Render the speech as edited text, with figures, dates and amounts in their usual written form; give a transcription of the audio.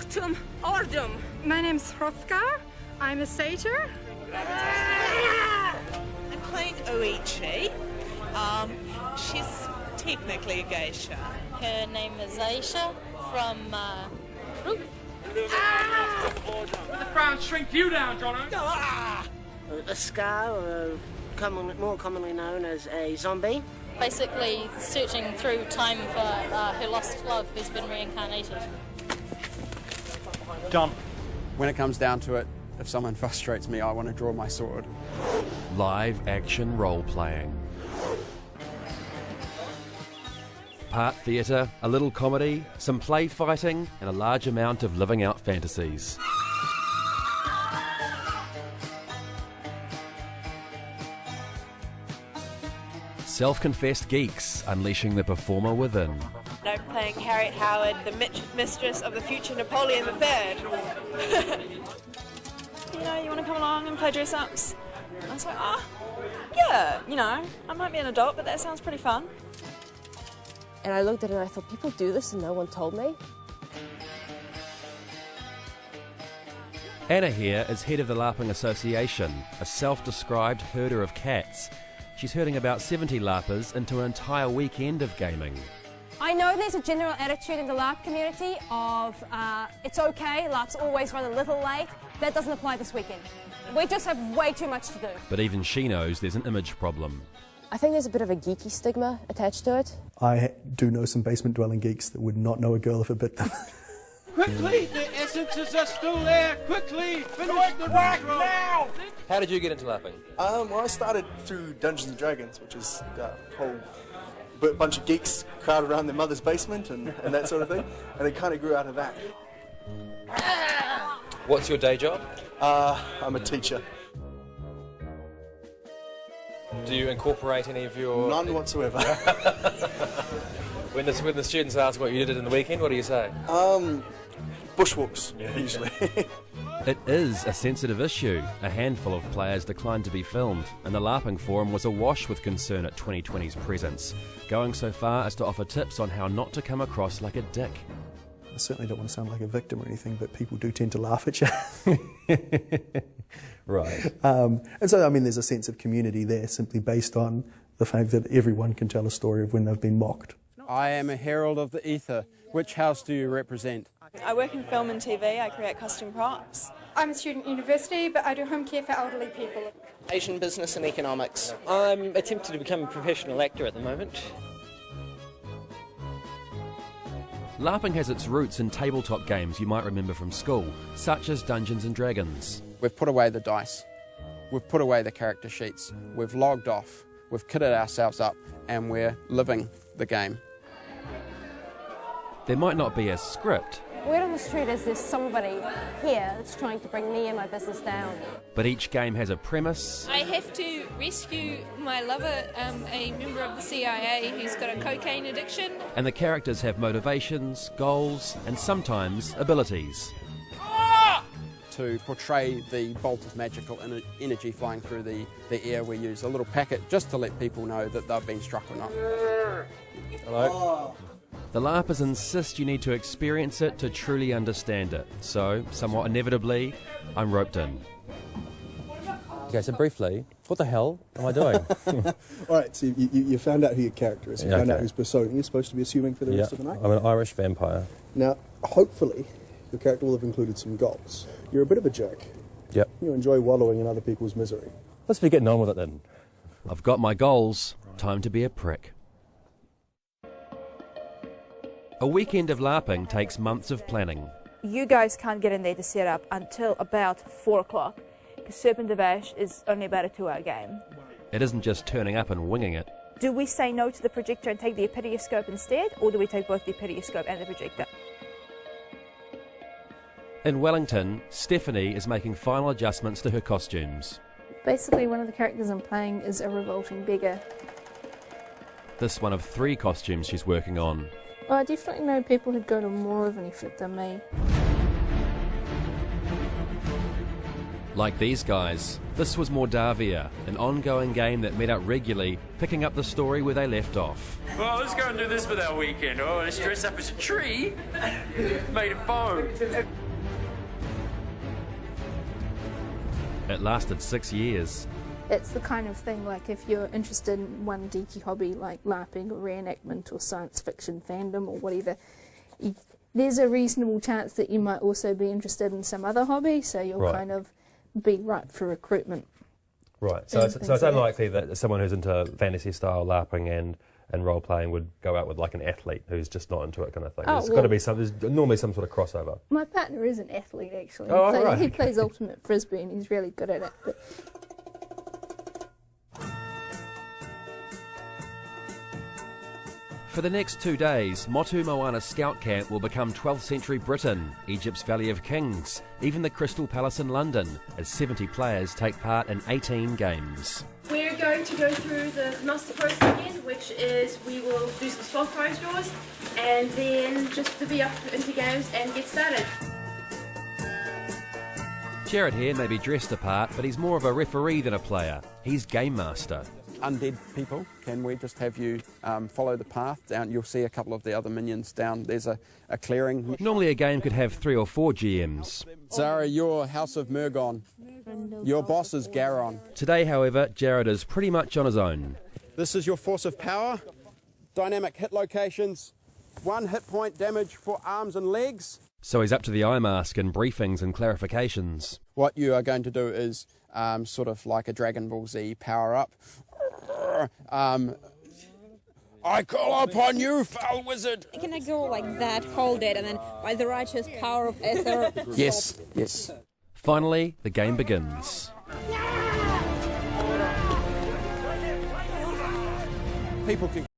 Octum Ordum. My name's Hrothgar. I'm a satyr. I'm playing Oichi. She's technically a geisha. Her name is Aisha from The crowd shrink you down, Jono. A scar, or more commonly known as a zombie. basically searching through time for her lost love who's been reincarnated. John. When it comes down to it, if someone frustrates me, I want to draw my sword. Live action role-playing. Part theatre, a little comedy, some play fighting, and a large amount of living out fantasies. Self-confessed geeks unleashing the performer within. I'm playing Harriet Howard, the mistress of the future Napoleon III. You want to come along and play dress-ups? I was like, yeah, I might be an adult, but that sounds pretty fun. And I looked at it and I thought, people do this and no one told me? Anna here is head of the LARPing Association, a self-described herder of cats. She's herding about 70 LARPers into an entire weekend of gaming. I know there's a general attitude in the LARP community of it's okay, LARPs always run a little late. That doesn't apply this weekend. We just have way too much to do. But even she knows there's an image problem. I think there's a bit of a geeky stigma attached to it. I do know some basement-dwelling geeks that would not know a girl if it bit them. Quickly, the essences are still there. Quickly, finish the right now. How did you get into LARPing? Well, I started through Dungeons and Dragons, which is a whole bunch of geeks crowded around their mother's basement and that sort of thing, and it kind of grew out of that. What's your day job? I'm a teacher. Do you incorporate any of your... None whatsoever. When the students ask what you did in the weekend, what do you say? Bushwalks, usually. It is a sensitive issue. A handful of players declined to be filmed, and the LARPing forum was awash with concern at 2020's presence, going so far as to offer tips on how not to come across like a dick. I certainly don't want to sound like a victim or anything, but people do tend to laugh at you. Right. And so, I mean, there's a sense of community there simply based on the fact that everyone can tell a story of when they've been mocked. I am a herald of the ether. Which house do you represent? I work in film and TV. I create costume props. I'm a student at university, but I do home care for elderly people. Asian business and economics. I'm attempting to become a professional actor at the moment. LARPing has its roots in tabletop games you might remember from school, such as Dungeons and Dragons. We've put away the dice. We've put away the character sheets. We've logged off. We've kitted ourselves up, and we're living the game. There might not be a script. Word on the street is there's somebody here that's trying to bring me and my business down. But each game has a premise. I have to rescue my lover, a member of the CIA who's got a cocaine addiction. And the characters have motivations, goals, and sometimes abilities. To portray the bolt of magical energy flying through the air, we use a little packet just to let people know that they've been struck or not. Hello? The LARPers insist you need to experience it to truly understand it. So, somewhat inevitably, I'm roped in. Okay, so briefly, what the hell am I doing? All right, so you found out who your character is. You found out whose persona you're supposed to be assuming for the rest of the night. I'm an Irish vampire. Now, hopefully, your character will have included some goals. You're a bit of a jerk. Yep. You enjoy wallowing in other people's misery. Let's be getting on with it then. I've got my goals. Time to be a prick. A weekend of LARPing takes months of planning. You guys can't get in there to set up until about 4 o'clock, because Serpent of Ash is only about a 2-hour game. It isn't just turning up and winging it. Do we say no to the projector and take the epitoscope instead, or do we take both the epitoscope and the projector? In Wellington, Stephanie is making final adjustments to her costumes. Basically, one of the characters I'm playing is a revolting beggar. This one of 3 costumes she's working on. Well, I definitely know people who'd go to more of an effort than me. Like these guys, this was Mordavia, an ongoing game that met up regularly, picking up the story where they left off. Well, let's go and do this for our weekend. Oh, let's dress up as a tree made of foam. it lasted 6 years. It's the kind of thing, like if you're interested in one geeky hobby like LARPing or reenactment or science fiction fandom or whatever, there's a reasonable chance that you might also be interested in some other hobby, so you'll kind of be ripe for recruitment. Right, so it's unlikely that someone who's into fantasy-style LARPing and role-playing would go out with like an athlete who's just not into it kind of thing. There's got to be there's normally some sort of crossover. My partner is an athlete, actually. Oh, He plays ultimate frisbee and he's really good at it. But for the next 2 days, Motu Moana Scout Camp will become 12th century Britain, Egypt's Valley of Kings, even the Crystal Palace in London, as 70 players take part in 18 games. We're going to go through the master process again, which is we will do some swap prize draws and then just divvy up into games and get started. Jared here may be dressed apart, but he's more of a referee than a player. He's game master. Undead people, can we just have you follow the path down? You'll see a couple of the other minions down. There's a clearing. Normally a game could have 3 or 4 GMs. Zara, you're House of Murgon. Your boss is Garon. Today, however, Jared is pretty much on his own. This is your force of power. Dynamic hit locations. 1 hit point damage for arms and legs. So he's up to the eye mask and briefings and clarifications. What you are going to do is sort of like a Dragon Ball Z power up. I call upon you, foul wizard! Can I go like that, hold it, and then by the righteous power of Ether... Yes, yes. Finally, the game begins. People can